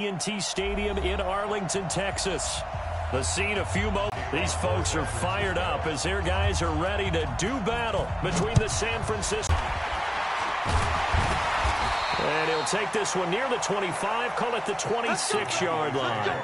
AT&T Stadium in Arlington, Texas. The scene a few moments. These folks are fired up as their guys are ready to do battle between the San Francisco. And he'll take this one near the 25, call it the 26-yard line.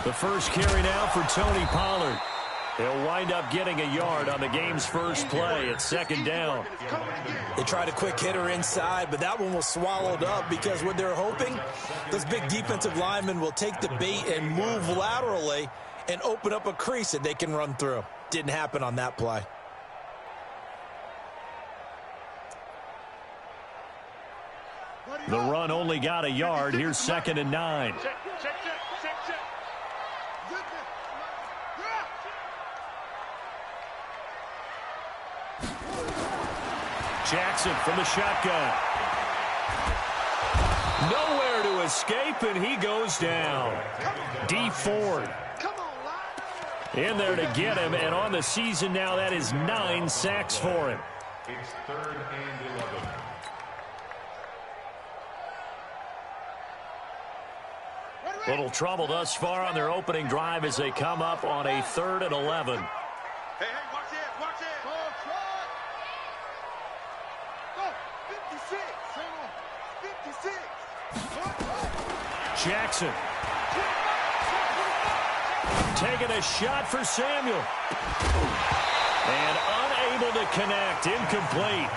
The first carry now for Tony Pollard. He'll wind up getting a yard on the game's first play at second down. They tried a quick hitter inside, but that one was swallowed up because what they're hoping, those big defensive linemen will take the bait and move laterally and open up a crease that they can run through. Didn't happen on that play. The run only got a yard. Here's 2nd and 9. Jackson from the shotgun. Nowhere to escape, and he goes down. D. Ford in there to get him, and on the season now, that is 9 sacks for him. It's 3rd and 11. Little trouble thus far on their opening drive as they come up on a 3rd and 11. Hey, watch it, watch it. Go, 56. 56. Jackson. Taking a shot for Samuel. And unable to connect. Incomplete.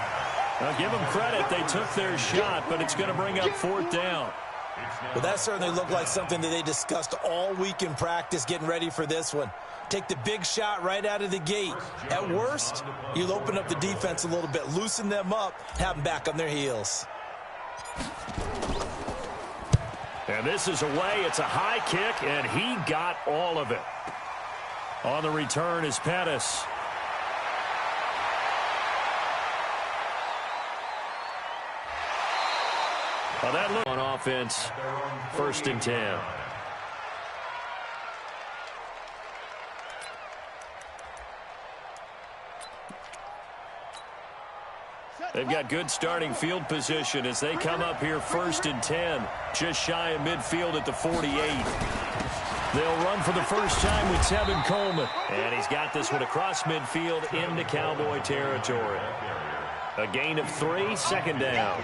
Now give them credit. They took their shot, but it's going to bring up 4th down. Well, that certainly looked like something that they discussed all week in practice getting ready for this one. Take the big shot right out of the gate. At worst, you'll open up the defense a little bit, loosen them up, have them back on their heels. And this is away. It's a high kick, and he got all of it. On the return is Pettis. Well, that look on offense, 1st and 10. They've got good starting field position as they come up here 1st and 10, just shy of midfield at the 48. They'll run for the first time with Tevin Coleman. And he's got this one across midfield into Cowboy territory. A gain of 3, 2nd down.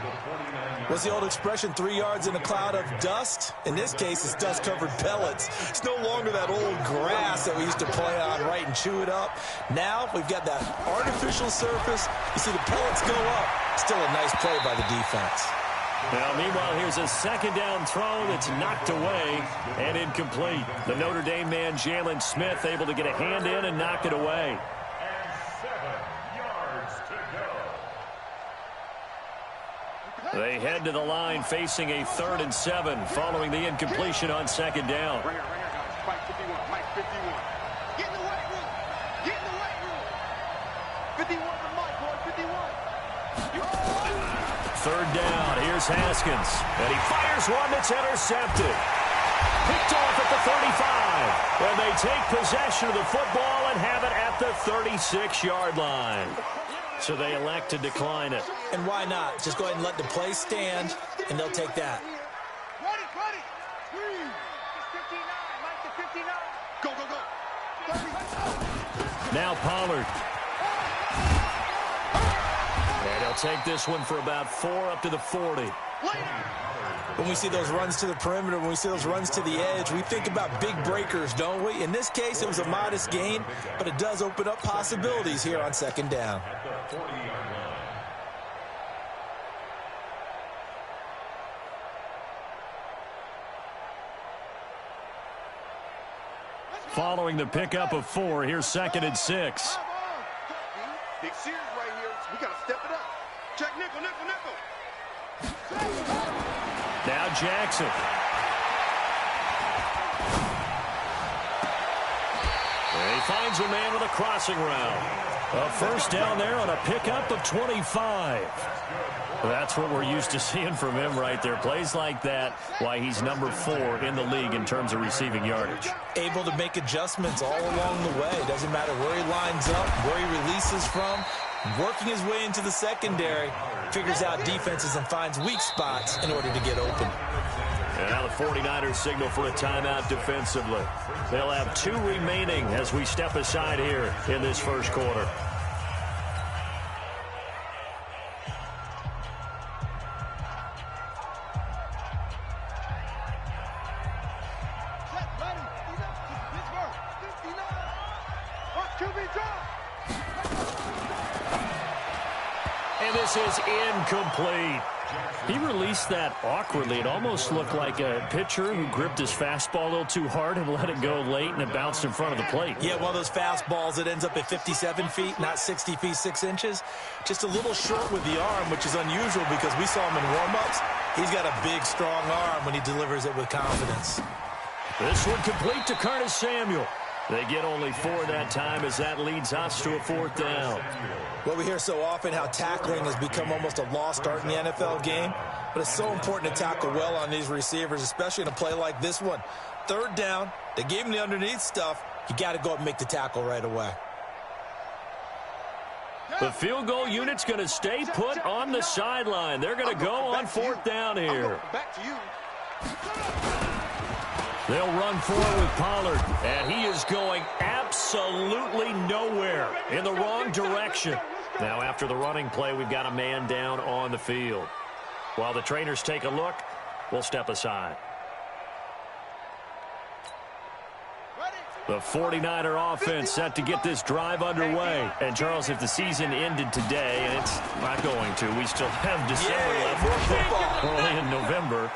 What's the old expression, 3 yards in a cloud of dust? In this case, it's dust-covered pellets. It's no longer that old grass that we used to play on, right, and chew it up. Now we've got that artificial surface. You see the pellets go up. Still a nice play by the defense. Now, meanwhile, here's a 2nd down throw that's knocked away and incomplete. The Notre Dame man, Jalen Smith, able to get a hand in and knock it away. They head to the line facing a 3rd and 7 following the incompletion on 2nd down. Right here, guys. Mike 51, Mike 51. Get in the weight room. Get in the weight room. 51 for Mike, boy, 51. 3rd down. Here's Haskins. And he fires one that's intercepted. Picked off at the 35. And they take possession of the football and have it at the 36-yard line. So they elect to decline it. And why not? Just go ahead and let the play stand, and they'll take that. Ready. 59, Mike to 59. Go. 30. Now Pollard. And he'll take this one for about 4 up to the 40. When we see those runs to the perimeter, when we see those runs to the edge, we think about big breakers, don't we? In this case, it was a modest gain, but it does open up possibilities here on 2nd down. Following the pickup of 4, here's 2nd and 6. Big series right here. We got to step it up. Check nickel. Now Jackson. And he finds a man with a crossing route. A first down there on a pickup of 25. That's what we're used to seeing from him right there. Plays like that, why he's number 4 in the league in terms of receiving yardage. Able to make adjustments all along the way. Doesn't matter where he lines up, where he releases from. Working his way into the secondary. Figures out defenses and finds weak spots in order to get open. And now the 49ers signal for a timeout defensively. They'll have 2 remaining as we step aside here in this first quarter. And this is incomplete. He released that awkwardly. It almost looked like a pitcher who gripped his fastball a little too hard and let it go late, and it bounced in front of the plate. Yeah, one of those fastballs that ends up at 57 feet, not 60 feet, 6 inches. Just a little short with the arm, which is unusual because we saw him in warm-ups. He's got a big, strong arm when he delivers it with confidence. This one complete to Curtis Samuel. They get only 4 that time as that leads us to a 4th down. Well, we hear so often how tackling has become almost a lost art in the NFL game, but it's so important to tackle well on these receivers, especially in a play like this one. 3rd down, they gave him the underneath stuff. You got to go up and make the tackle right away. The field goal unit's going to stay put on the sideline. They're going to go on 4th down here. Back to you. They'll run forward with Pollard, and he is going absolutely nowhere in the wrong direction. Now, after the running play, we've got a man down on the field. While the trainers take a look, we'll step aside. The 49er offense set to get this drive underway. And, Charles, if the season ended today, and it's not going to, we still have December left. We're only in November.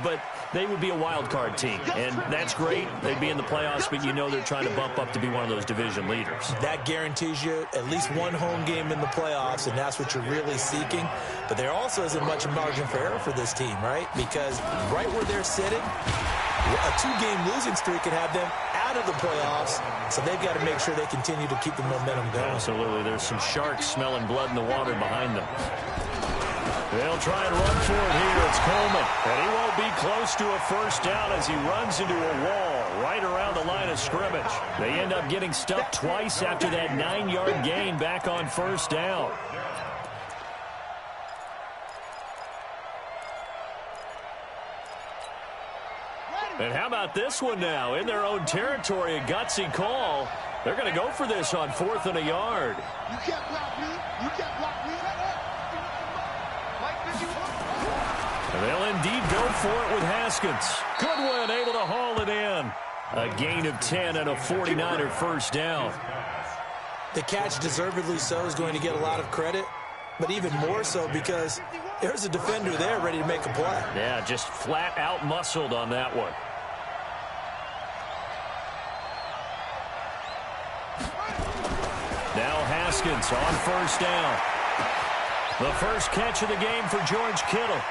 But they would be a wild card team, and that's great. They'd be in the playoffs, but you know they're trying to bump up to be one of those division leaders. That guarantees you at least one home game in the playoffs, and that's what you're really seeking. But there also isn't much margin for error for this team, right? Because right where they're sitting, a 2-game losing streak could have them out of the playoffs, so they've got to make sure they continue to keep the momentum going. Absolutely. There's some sharks smelling blood in the water behind them. They'll try and run for it here. It's Coleman, and he won't be close to a first down as he runs into a wall right around the line of scrimmage. They end up getting stuffed twice after that 9-yard gain back on 1st down. And how about this one now? In their own territory, a gutsy call. They're going to go for this on 4th and a yard. You can't block me. You can't block me. And they'll indeed go for it with Haskins. Goodwin able to haul it in. A gain of 10 and a 49er first down. The catch, deservedly so, is going to get a lot of credit, but even more so because there's a defender there ready to make a play. Yeah, just flat out muscled on that one. Now Haskins on 1st down. The first catch of the game for George Kittle.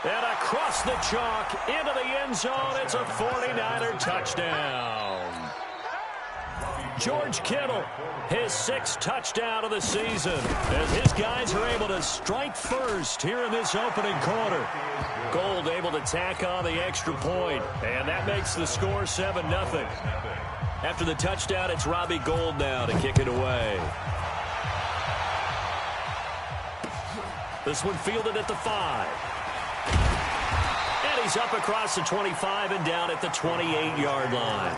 And across the chalk into the end zone. It's a 49er touchdown. George Kittle, his 6th touchdown of the season, as his guys are able to strike first here in this opening quarter. Gold able to tack on the extra point, and that makes the score 7-0. After the touchdown, it's Robbie Gould now to kick it away. This one fielded at the 5. And he's up across the 25 and down at the 28-yard line.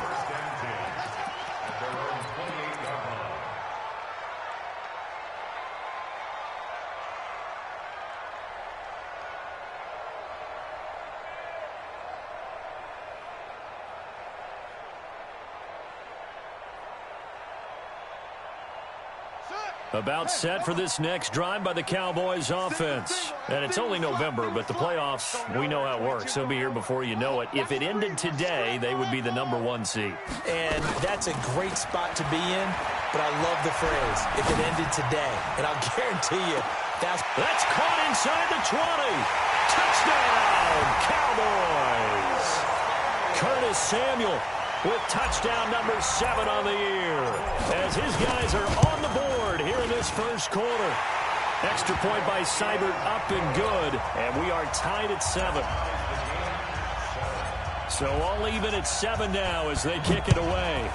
About set for this next drive by the Cowboys offense. And it's only November, but the playoffs, we know how it works. They'll be here before you know it. If it ended today, they would be the number 1 seed. And that's a great spot to be in, but I love the phrase, if it ended today. And I'll guarantee you, that's caught inside the 20. Touchdown, Cowboys. Curtis Samuel with touchdown number 7 on the year. As his guys are on the board here in this first quarter. Extra point by Seibert up and good, and we are tied at 7. So all even at 7 now as they kick it away.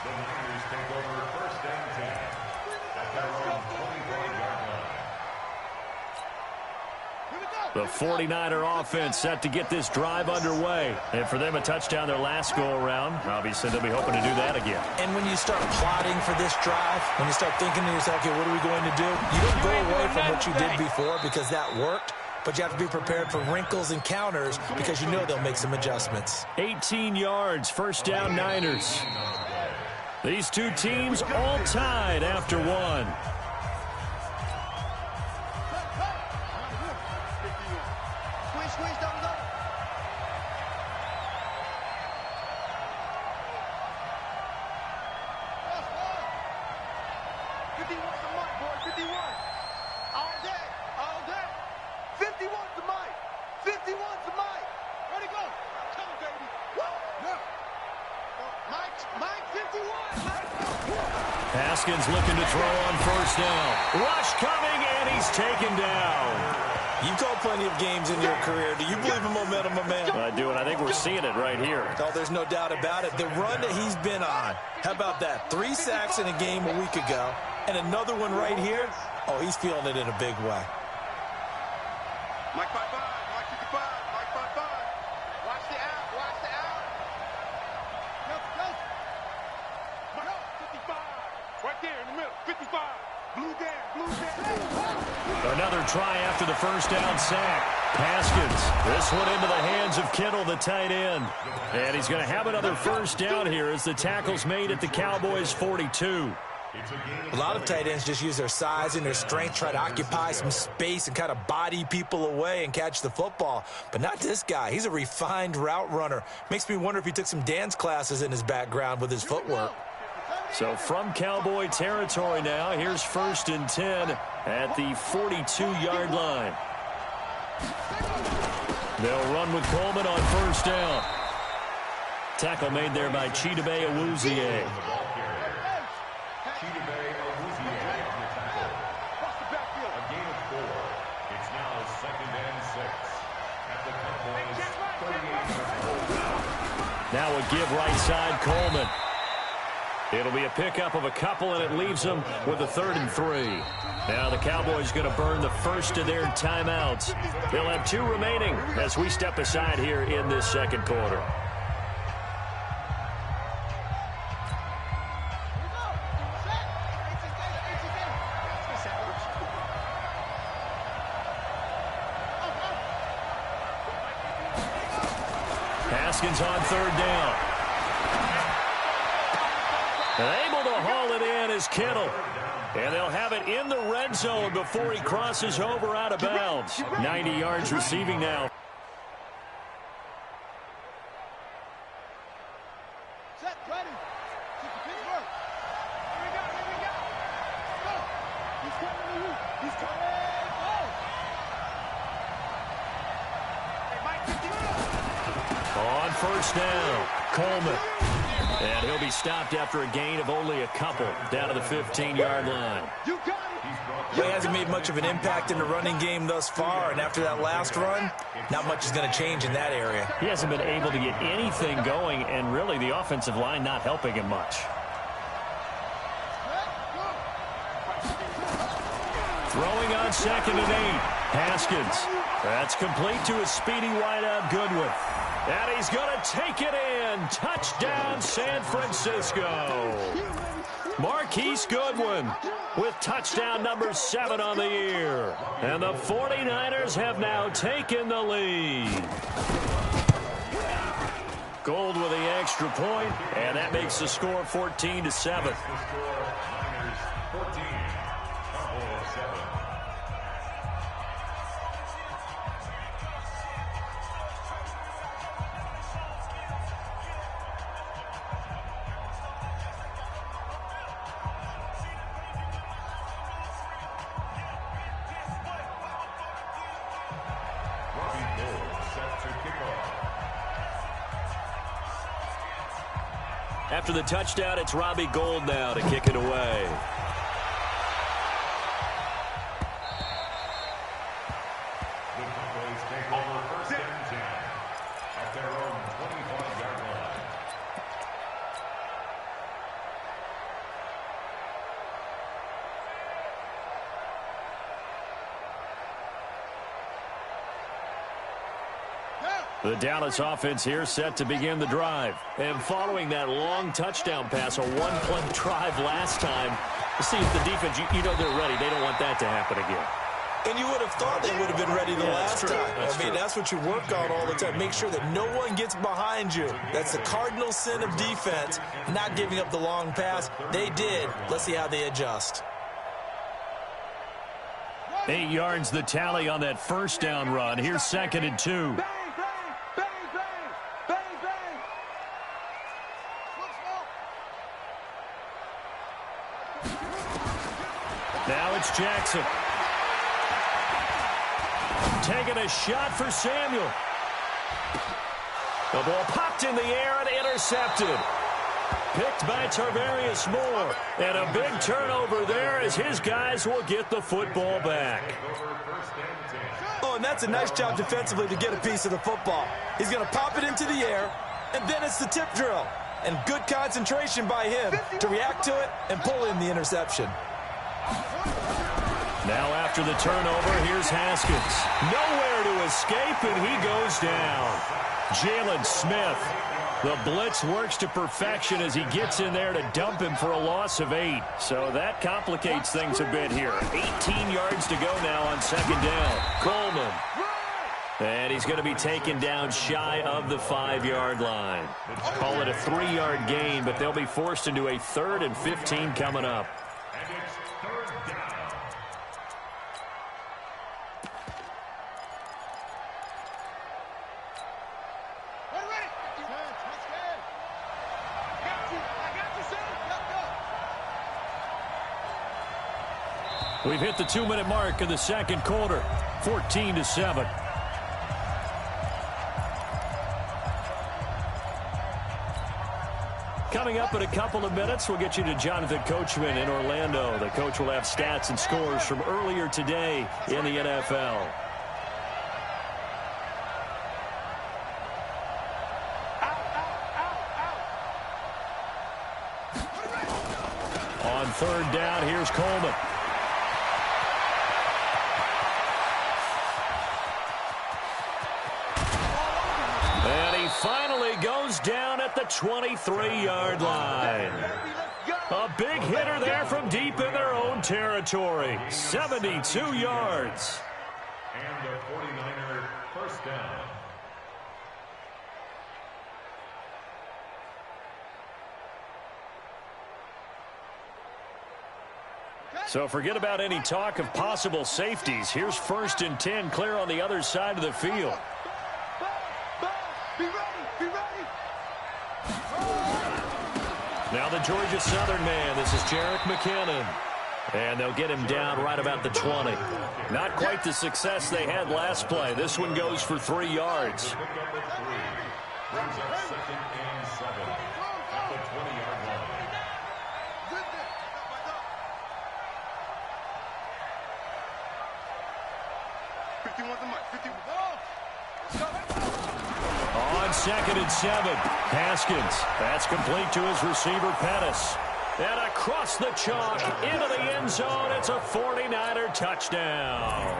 The Niners take over first and 10 at their own 24-yard line. The 49er offense set to get this drive underway. And for them, a touchdown their last go-around. Obviously, they'll be hoping to do that again. And when you start plotting for this drive, when you start thinking to yourself, okay, what are we going to do? You don't go away from what you did before because that worked, but you have to be prepared for wrinkles and counters because you know they'll make some adjustments. 18 yards, first down Niners. These two teams all tied after one. Haskins looking to throw on first down. Rush coming, and he's taken down. You've called plenty of games in your career. Do you believe in momentum, my man? I do, and I think we're seeing it right here. Oh, there's no doubt about it. The run that he's been on. How about that? 3 sacks in a game a week ago, and another one right here. Oh, he's feeling it in a big way. Mike 5-5, Mike 55, Mike 5-5. Watch the out, watch the out. Mike 55, right there in the middle, 55. Blue down, blue down. Another try after the first down sack. Haskins, this one into the hands of Kittle, the tight end. And he's going to have another first down here as the tackle's made at the Cowboys' 42. A lot of tight ends just use their size and their strength, try to occupy some space and kind of body people away and catch the football. But not this guy. He's a refined route runner. Makes me wonder if he took some dance classes in his background with his footwork. So from Cowboy territory now, here's first and 10 at the 42-yard line. They'll run with Coleman on first down. Tackle made there by Chidobe Awuzie. Now a give right side, Coleman. It'll be a pickup of a couple, and it leaves them with a 3rd and 3. Now the Cowboys going to burn the first of their timeouts. They'll have 2 remaining as we step aside here in this second quarter. Haskins on 3rd down. And able to haul it in is Kittle. And they'll have it in the red zone before he crosses over out of bounds. 90 yards receiving now. Set, ready. Keep the pitch work. Here we go, here we go. Go. He's coming to you. He's coming. Go. Hey, Mike, On first down, Coleman. And he'll be stopped after a gain of only a couple down to the 15-yard line. you got it. He hasn't made much of an impact in the running game thus far, and after that last run, not much is going to change in that area. He hasn't been able to get anything going, and really the offensive line not helping him much. Throwing on 2nd and 8. Haskins. That's complete to his speedy wideout Goodwin. And he's going to take it in. Touchdown, San Francisco. Marquise Goodwin with touchdown number 7 on the year. And the 49ers have now taken the lead. Gold with the extra point, and that makes the score 14-7. After the touchdown, it's Robbie Gould now to kick it away. The Cowboys take over first and 10 at their own 25-yard line. The Dallas offense here set to begin the drive. And following that long touchdown pass, a one-play drive last time, see if the defense, you know they're ready. They don't want that to happen again. And you would have thought they would have been ready the last time. That's what you work on all the time. Make sure that no one gets behind you. That's the cardinal sin of defense, not giving up the long pass. They did. Let's see how they adjust. 8 yards the tally on that first down run. Here's 2nd and 2. Now it's Jackson. Taking a shot for Samuel. The ball popped in the air and intercepted. Picked by Tarvarius Moore. And a big turnover there as his guys will get the football back. Oh, and that's a nice job defensively to get a piece of the football. He's going to pop it into the air, and then it's the tip drill. And good concentration by him to react to it and pull in the interception. Now after the turnover, here's Haskins. Nowhere to escape, and he goes down. Jalen Smith. The blitz works to perfection as he gets in there to dump him for a loss of 8. So that complicates things a bit here. 18 yards to go now on 2nd down. Coleman. And he's going to be taken down shy of the 5-yard line. Call it a 3-yard gain, but they'll be forced into a 3rd and 15 coming up. And it's 3rd down. We've hit the 2-minute mark of the 2nd quarter. 14-7. Coming up in a couple of minutes, we'll get you to Jonathan Coachman in Orlando. The coach will have stats and scores from earlier today in the NFL. On 3rd down, here's Coleman. And he finally goes down at the 23-yard line. A big hitter there from deep in their own territory. 72 yards. And the 49er first down. So forget about any talk of possible safeties. Here's 1st and 10 clear on the other side of the field. Now the Georgia Southern man. This is Jerick McKinnon. And they'll get him down right about the 20. Not quite the success they had last play. This one goes for 3 yards. Pick up at 3. Brings up 2nd and 7 at the 20-yard line. On 2nd and 7, Haskins. That's complete to his receiver, Pettis. And across the chalk, into the end zone, it's a 49er touchdown.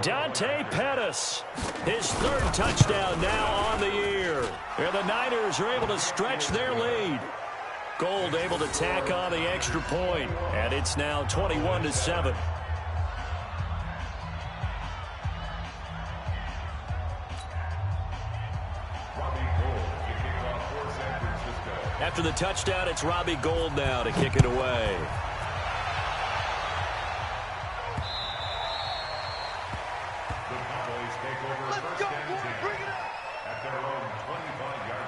Dante Pettis, his 3rd touchdown now on the year. And the Niners are able to stretch their lead. Gould able to tack on the extra point, and it's now 21-7. After the touchdown, it's Robbie Gould now to kick it away. The Cowboys take over first and 10 at their own 25-yard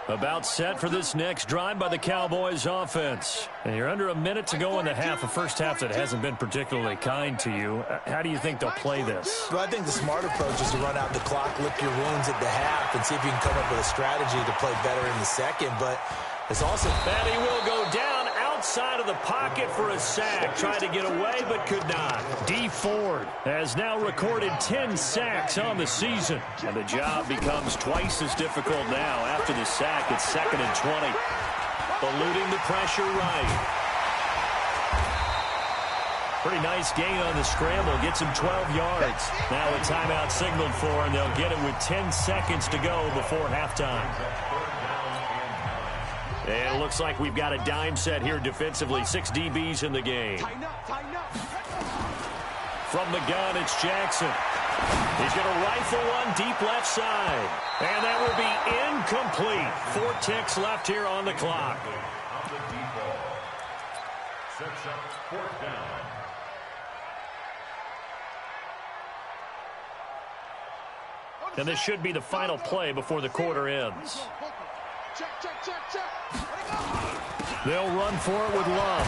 line. About set for this next drive by the Cowboys offense. And you're under a minute to go in the half, a first half that hasn't been particularly kind to you. How do you think they'll play this? Well, I think the smart approach is to run out the clock, lick your wounds at the half, and see if you can come up with a strategy to play better in the second. But it's also... And he will go down outside of the pocket for a sack. Tried to get away, but could not. Dee Ford has now recorded 10 sacks on the season. And the job becomes twice as difficult now. After the sack, it's 2nd and 20. Eluding the pressure right. Pretty nice gain on the scramble. Gets him 12 yards. Now a timeout signaled for, and they'll get it with 10 seconds to go before halftime. And it looks like we've got a dime set here defensively. 6 DBs in the game. From the gun, it's Jackson. He's going to rifle one deep left side. And that will be incomplete. 4 ticks left here on the clock. On the deep ball. Sets up 4th down. And this should be the final play before the quarter ends. They'll run for it with Love.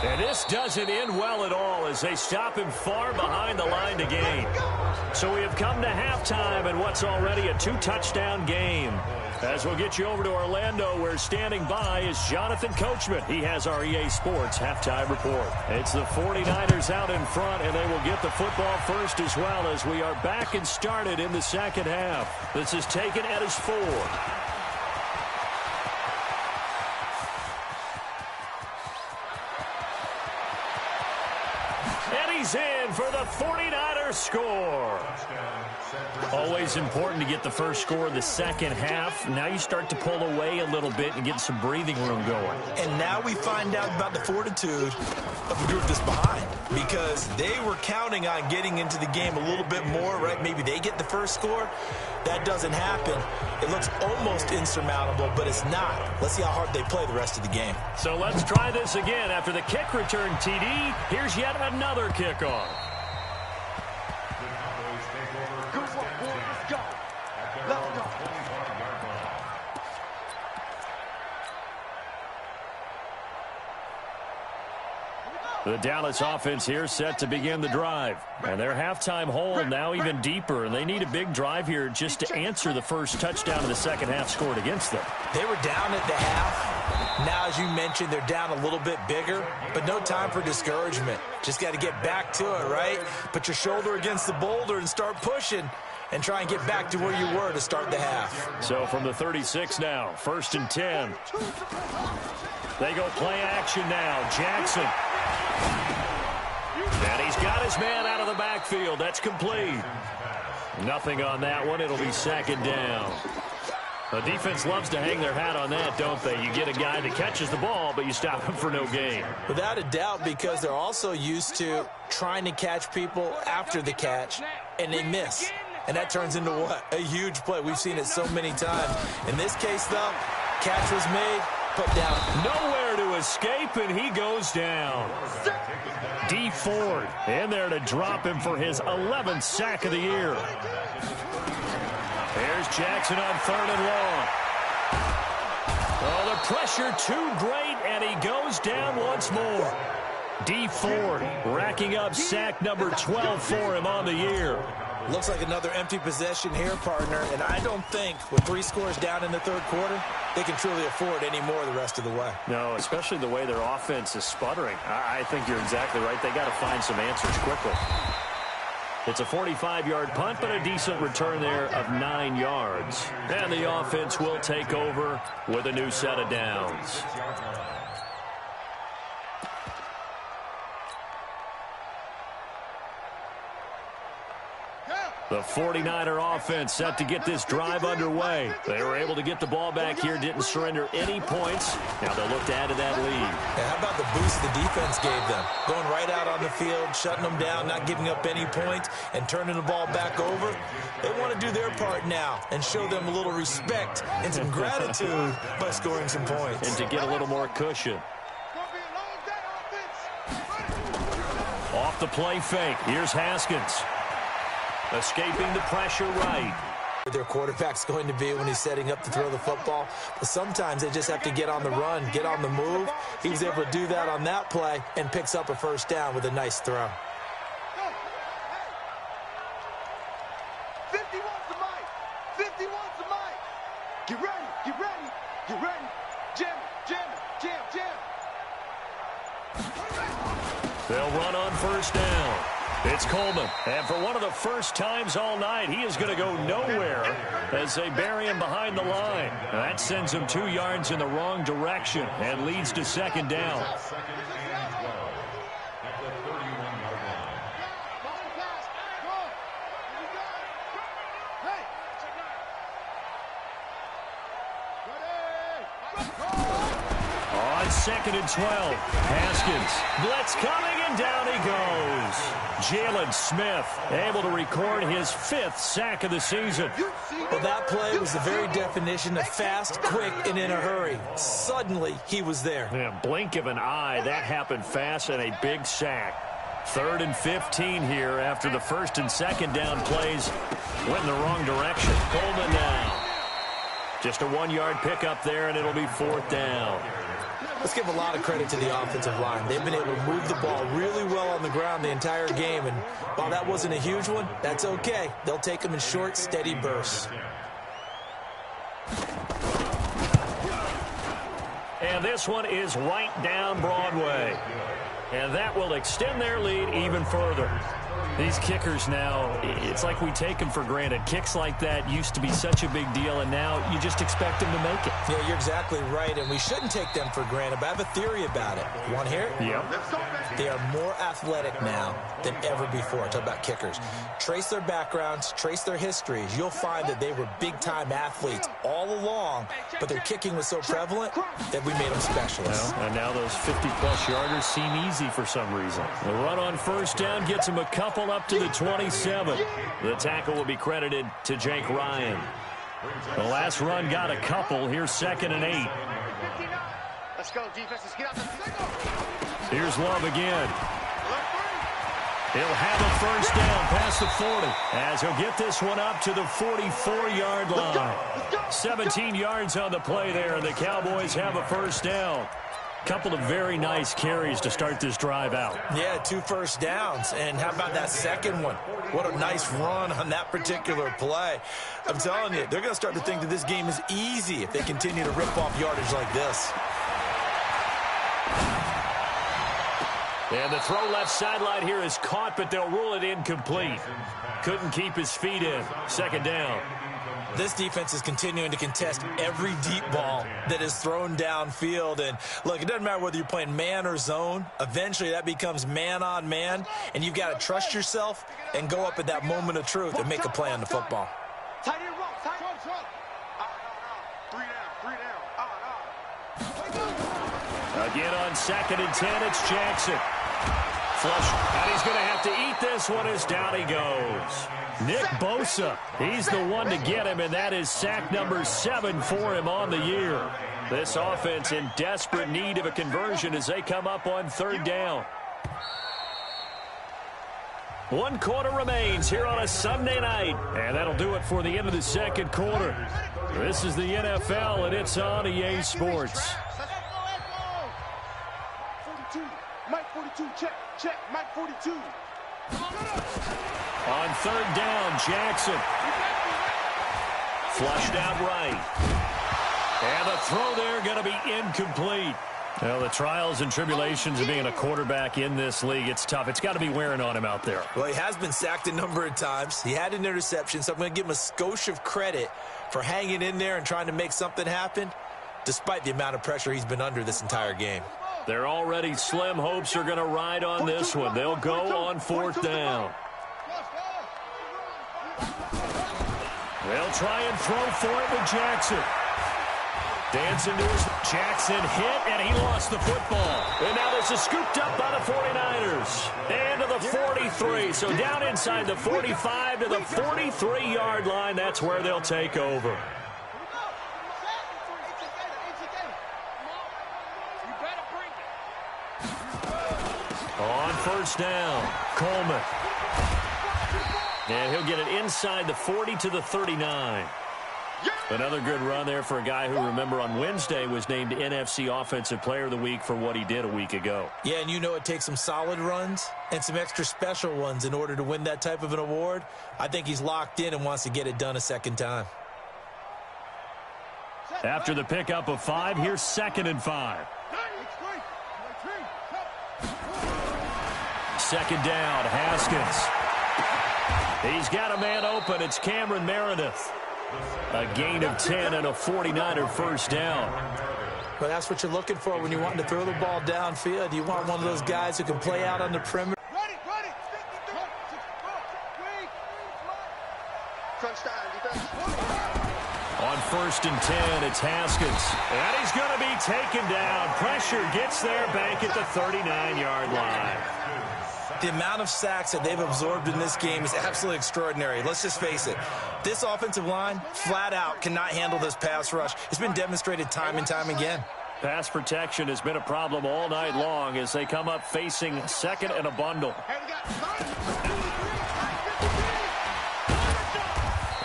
And this doesn't end well at all as they stop him far behind the line to gain. So we have come to halftime in what's already a 2-touchdown game. As we'll get you over to Orlando, where standing by is Jonathan Coachman. He has our EA Sports halftime report. It's the 49ers out in front, and they will get the football first as well as we are back and started in the second half. This is taken at his 4. He's in for the 49ers score. Always important to get the first score of the second half. Now you start to pull away a little bit and get some breathing room going. And now we find out about the fortitude of the group that's behind, because they were counting on getting into the game a little bit more, right? Maybe they get the first score. That doesn't happen. It looks almost insurmountable, but it's not. Let's see how hard they play the rest of the game. So let's try this again. After the kick return TD, here's yet another kickoff. The Cowboys take over 1st and 10 at their own 25-yard line. The Dallas offense here set to begin the drive. And their halftime hole now even deeper. And they need a big drive here just to answer the first touchdown of the second half scored against them. They were down at the half. Now, as you mentioned, they're down a little bit bigger, but no time for discouragement. Just got to get back to it, right? Put your shoulder against the boulder and start pushing and try and get back to where you were to start the half. So from the 36 now, 1st and 10. They go play action now. Jackson. And he's got his man out of the backfield. That's complete. Nothing on that one. It'll be 2nd down. The defense loves to hang their hat on that, don't they? You get a guy that catches the ball, but you stop him for no gain. Without a doubt, because they're also used to trying to catch people after the catch, and they miss. And that turns into what? A huge play. We've seen it so many times. In this case, though, catch was made, put down. Nowhere to escape, and he goes down. Dee Ford in there to drop him for his 11th sack of the year. There's Jackson on 3rd and long. Oh, the pressure too great, and he goes down once more. Dee Ford racking up sack number 12 for him on the year. Looks like another empty possession here, partner, and I don't think with 3 scores down in the 3rd quarter, they can truly afford any more the rest of the way. No, especially the way their offense is sputtering. I think you're exactly right. They got to find some answers quickly. It's a 45-yard punt, but a decent return there of 9 yards. And the offense will take over with a new set of downs. The 49er offense set to get this drive underway. They were able to get the ball back here, didn't surrender any points. Now they'll look to add to that lead. Yeah, how about the boost the defense gave them? Going right out on the field, shutting them down, not giving up any points, and turning the ball back over. They want to do their part now and show them a little respect and some gratitude by scoring some points. And to get a little more cushion. Off the play fake. Here's Haskins. Escaping the pressure right. their quarterback's going to be when he's setting up to throw the football. But sometimes they just have to get on the run, get on the move. He was able to do that on that play and picks up a first down with a nice throw. 50 wants the mic. 50 wants the mic. Get ready, get ready, get ready. Jam it, jam it, jam, jam. They'll run on first down. It's Coleman, and for one of the first times all night, he is going to go nowhere as they bury him behind the line. That sends him 2 yards in the wrong direction and leads to second down. On 2nd and 12, Haskins, blitz coming, and down he goes. Jalen Smith able to record his 5th sack of the season. Well, that play was the very definition of fast, quick, and in a hurry. Suddenly, he was there. Yeah, blink of an eye, that happened fast, and a big sack. 3rd and 15 here after the 1st and 2nd down plays went in the wrong direction. Coleman now. Just a 1-yard pickup there, and it'll be 4th down. Let's give a lot of credit to the offensive line. They've been able to move the ball really well on the ground the entire game, and while that wasn't a huge one, that's okay. They'll take them in short, steady bursts. And this one is right down Broadway. And that will extend their lead even further. These kickers now, it's like we take them for granted. Kicks like that used to be such a big deal, and now you just expect them to make it. Yeah, you're exactly right, and we shouldn't take them for granted, but I have a theory about it. You want to hear it? Yep. They are more athletic now than ever before. Talk about kickers. Trace their backgrounds, trace their histories. You'll find that they were big-time athletes all along, but their kicking was so prevalent that we made them specialists. Well, and now those 50-plus yarders seem easy for some reason. The run on first down gets them a couple up to the 27. The tackle will be credited to Jake Ryan. The last run got a couple. Here's 2nd and 8. Let's go, defense. Let's get out the Here's Love again. He'll have a first down past the 40 as he'll get this one up to the 44-yard line. 17 yards on the play there, and the Cowboys have a first down. Couple of very nice carries to start this drive out. Yeah, 2 first downs. And how about that second one? What a nice run on that particular play. I'm telling you, they're going to start to think that this game is easy if they continue to rip off yardage like this. And the throw left sideline here is caught, but they'll rule it incomplete. Couldn't keep his feet in. 2nd down. This defense is continuing to contest every deep ball that is thrown downfield. And, look, it doesn't matter whether you're playing man or zone. Eventually, that becomes man-on-man, and you've got to trust yourself and go up at that moment of truth and make a play on the football. tight end roll, tight end roll. 3 down. Again on 2nd and 10, it's Jackson. Flush, and he's going to have to eat this one as down he goes. Nick Bosa, he's the one to get him, and that is sack number 7 for him on the year. This offense in desperate need of a conversion as they come up on 3rd down. 1 quarter remains here on a Sunday night, and that'll do it for the end of the 2nd quarter. This is the NFL, and it's on EA Sports. 42, Mike 42, check, Mike 42. On 3rd down, Jackson. Flushed out right. And the throw there going to be incomplete. Well, the trials and tribulations of being a quarterback in this league, it's tough. It's got to be wearing on him out there. Well, he has been sacked a number of times. He had an interception, so I'm going to give him a skosh of credit for hanging in there and trying to make something happen, despite the amount of pressure he's been under this entire game. Their already slim hopes are going to ride on this one. They'll go on 4th down. They'll try and throw for it with Jackson. Dancing to his Jackson hit, and he lost the football. And now this is scooped up by the 49ers. And to the 43. So down inside the 45 to the 43-yard line. That's where they'll take over. On 1st down, Coleman. And he'll get it inside the 40 to the 39. Another good run there for a guy who, remember, on Wednesday was named NFC Offensive Player of the Week for what he did a week ago. Yeah, and you know it takes some solid runs and some extra special ones in order to win that type of an award. I think he's locked in and wants to get it done a second time. After the pickup of 5, here's 2nd and 5. Second down, Haskins. He's got a man open. It's Cameron Meredith. A gain of 10 and a 49er first down. Well, that's what you're looking for when you're wanting to throw the ball downfield. You want one of those guys who can play out on the perimeter. On 1st and 10, it's Haskins. And he's going to be taken down. Pressure gets there back at the 39-yard line. The amount of sacks that they've absorbed in this game is absolutely extraordinary. Let's just face it. This offensive line, flat out, cannot handle this pass rush. It's been demonstrated time and time again. Pass protection has been a problem all night long as they come up facing 2nd and a bundle.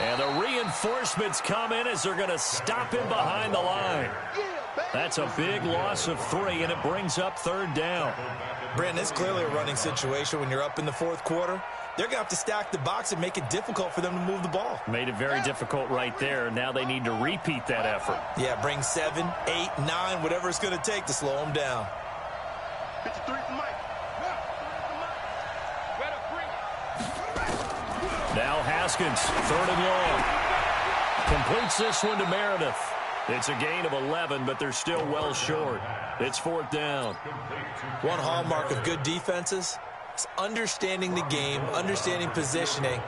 And the reinforcements come in as they're going to stop him behind the line. That's a big loss of 3, and it brings up 3rd down. Brandon, it's clearly a running situation when you're up in the 4th quarter. They're going to have to stack the box and make it difficult for them to move the ball. Made it very difficult right there. Now they need to repeat that effort. Yeah, bring 7, 8, 9, whatever it's going to take to slow them down. Now Haskins, 3rd and long. Completes this one to Meredith. It's a gain of 11, but they're still well short. It's 4th down. One hallmark of good defenses is understanding the game, understanding positioning,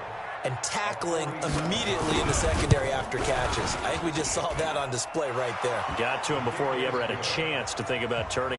and tackling immediately in the secondary after catches. I think we just saw that on display right there. Got to him before he ever had a chance to think about turning.